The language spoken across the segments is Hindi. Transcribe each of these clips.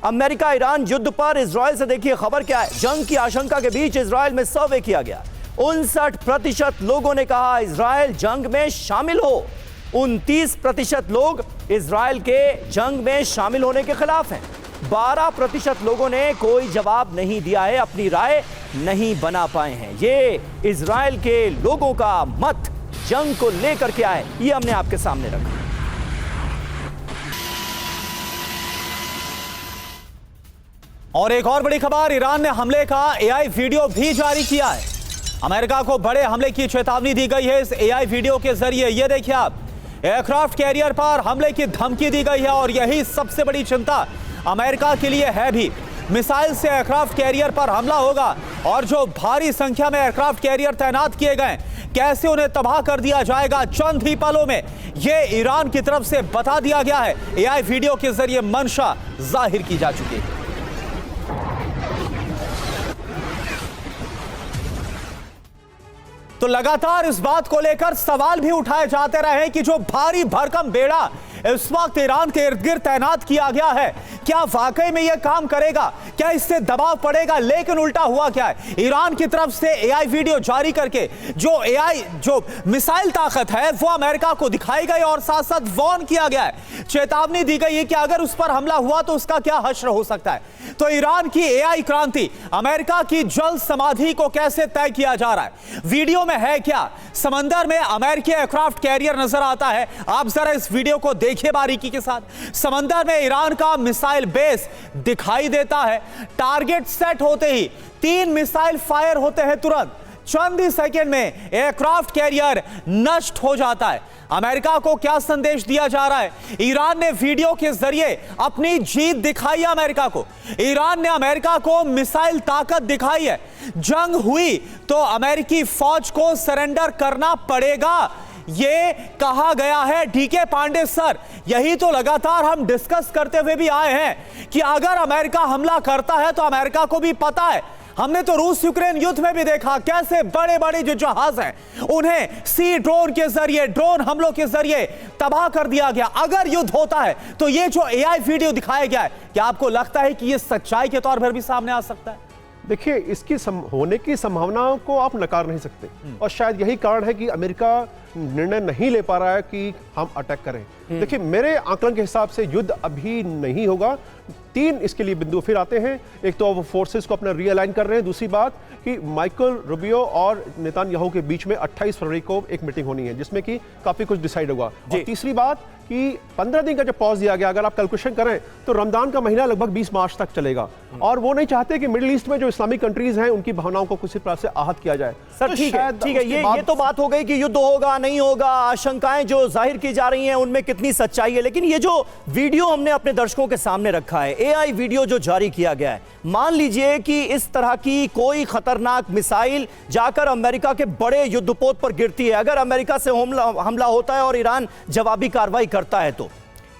अमेरिका ईरान युद्ध पर इजराइल से देखिए खबर क्या है। जंग की आशंका के बीच इजराइल में सर्वे किया गया। 59% लोगों ने कहा इजराइल जंग में शामिल हो। 29% लोग इजराइल के जंग में शामिल होने के खिलाफ हैं। 12% लोगों ने कोई जवाब नहीं दिया है, अपनी राय नहीं बना पाए हैं। ये इजराइल के लोगों का मत जंग को लेकर क्या है, ये हमने आपके सामने रखा। और एक और बड़ी खबर, ईरान ने हमले का एआई वीडियो भी जारी किया है। अमेरिका को बड़े हमले की चेतावनी दी गई है इस एआई वीडियो के जरिए। ये देखिए आप, एयरक्राफ्ट कैरियर पर हमले की धमकी दी गई है और यही सबसे बड़ी चिंता अमेरिका के लिए है भी। मिसाइल से एयरक्राफ्ट कैरियर पर हमला होगा और जो भारी संख्या में एयरक्राफ्ट कैरियर तैनात किए गए, कैसे उन्हें तबाह कर दिया जाएगा चंद ही पलों में, यह ईरान की तरफ से बता दिया गया है। एआई वीडियो के जरिए मंशा जाहिर की जा चुकी है। तो लगातार इस बात को लेकर सवाल भी उठाए जाते रहे कि जो भारी भरकम बेड़ा इस वक्त ईरान के इर्द गिर्द तैनात किया गया है, क्या वाकई में यह काम करेगा, क्या इससे दबाव पड़ेगा? लेकिन उल्टा हुआ क्या है, ईरान की तरफ से एआई वीडियो जारी करके जो मिसाइल ताकत है वो अमेरिका को दिखाई गई और साथ साथ वार्न किया गया है, चेतावनी दी गई है कि अगर उस पर हमला हुआ तो उसका क्या हश्र हो सकता है। तो ईरान की एआई क्रांति, अमेरिका की जल्द समाधि को कैसे तय किया जा रहा है? वीडियो में है क्या? समंदर में अमेरिकी एयरक्राफ्ट कैरियर नजर आता है। आप जरा इस वीडियो को देखिए बारीकी के साथ। समंदर में ईरान का मिसाइल बेस दिखाई देता है। टारगेट सेट होते ही 3 मिसाइल फायर होते हैं तुरंत। चंद ही सेकंड में एयरक्राफ्ट कैरियर नष्ट हो जाता है। अमेरिका को क्या संदेश दिया जा रहा है? ईरान ने वीडियो के जरिए अपनी जीत दिखाई है अमेरिका को। ईरान ने अमेरिका को मिसाइल ताकत दिखाई है। जंग हुई तो अमेरिकी फौज को सरेंडर करना पड़ेगा, ये कहा गया है। डीके पांडे सर, यही तो लगातार हम डिस्कस करते हुए भी आए हैं कि अगर अमेरिका हमला करता है तो अमेरिका को भी पता है। हमने तो रूस यूक्रेन युद्ध में भी देखा कैसे बड़े बड़े जो जहाज हैं उन्हें सी ड्रोन के जरिए, ड्रोन हमलों के जरिए तबाह कर दिया गया। अगर युद्ध होता है तो ये जो एआई वीडियो दिखाया गया है, क्या आपको लगता है कि ये सच्चाई के तौर पर भी सामने आ सकता है? देखिए, इसकी होने की संभावनाओं को आप नकार नहीं सकते और शायद यही कारण है कि अमेरिका निर्णय नहीं ले पा रहा है कि हम अटैक करें। देखिए, मेरे आकलन के हिसाब से युद्ध अभी नहीं होगा। 3 इसके लिए बिंदु फिर आते हैं। एक तो वो फोर्सेस को अपना रीअलाइन कर रहे हैं। दूसरी बात कि माइकल रूबियो और नेतान्याहू के बीच में 28 फरवरी को एक मीटिंग होनी है जिसमें कि काफी कुछ डिसाइड होगा। और तीसरी बात कि 15 दिन का जब पॉज दिया गया, अगर आप कैलकुलेशन करें तो रमजान का महीना लगभग 20 मार्च तक चलेगा और वो नहीं चाहते कि मिडिल ईस्ट में जो इस्लामिक कंट्रीज हैं उनकी भावनाओं को किसी प्रकार से आहत किया जाए। सर तो ठीक है, ये तो बात हो गई कि युद्ध होगा नहीं होगा, आशंकाएं जो जाहिर की जा रही हैं उनमें कितनी सच्चाई है। लेकिन ये जो वीडियो हमने अपने दर्शकों के सामने रखा है, एआई वीडियो जो जारी किया गया है, मान लीजिए कि इस तरह की कोई खतरनाक मिसाइल जाकर अमेरिका के बड़े युद्धपोत पर गिरती है, अगर अमेरिका से हमला होता है और ईरान जवाबी कार्रवाई करता है, तो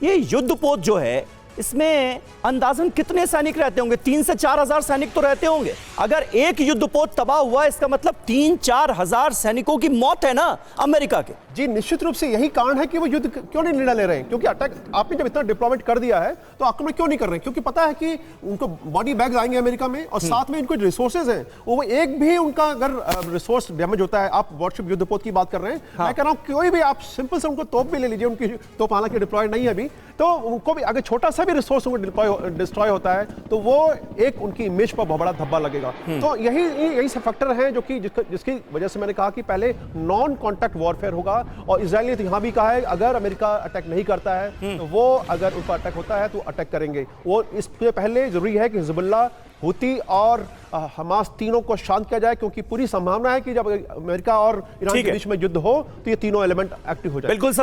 ये युद्धपोत जो है इसमें अंदाजन कितने सैनिक रहते होंगे? 3 से 4 हजार सैनिक तो रहते होंगे। अगर एक युद्धपोत तबाह हुआ, इसका मतलब 3-4 हजार सैनिकों की मौत है ना अमेरिका के। जी, निश्चित रूप से यही कारण है कि वो युद्ध क्यों नहीं निर्णय ले रहे हैं, क्योंकि अटैक आपने जब इतना डिप्लॉयमेंट कर दिया है तो आक्रमण क्यों नहीं कर रहे हैं? क्योंकि पता है कि उनको बॉडी बैग्स आएंगे अमेरिका में और साथ में इनको रिसोर्सेज हैं, वो एक भी उनका अगर रिसोर्स डैमेज होता है, आप वॉरशिप युद्धपोत की बात कर रहे हैं, मैं कह रहा हूँ कोई भी आप सिंपल से उनको तोप भी ले लीजिए, उनकी तोप हालांकि डिप्लॉय नहीं है अभी, तो उनको भी अगर छोटा सा भी रिसोर्स उनको डिस्ट्रॉय होता है तो वो एक उनकी इमेज पर बहुत बड़ा धब्बा लगेगा। तो यही से फैक्टर हैं जो कि जिसकी वजह से मैंने कहा कि पहले नॉन कॉन्टैक्ट वॉरफेयर होगा। और इजराइल ने तो यहां भी कहा है अगर अमेरिका अटैक नहीं करता है तो वो अगर उन पर अटैक होता है तो अटैक करेंगे। वो इससे पहले जरूरी है कि हिजबुल्लाह, हूती और हमास तीनों को शांत किया जाए, क्योंकि पूरी संभावना है कि जब अमेरिका और ईरान के बीच में युद्ध हो तो ये तीनों एलिमेंट एक्टिव हो जाए। बिल्कुल।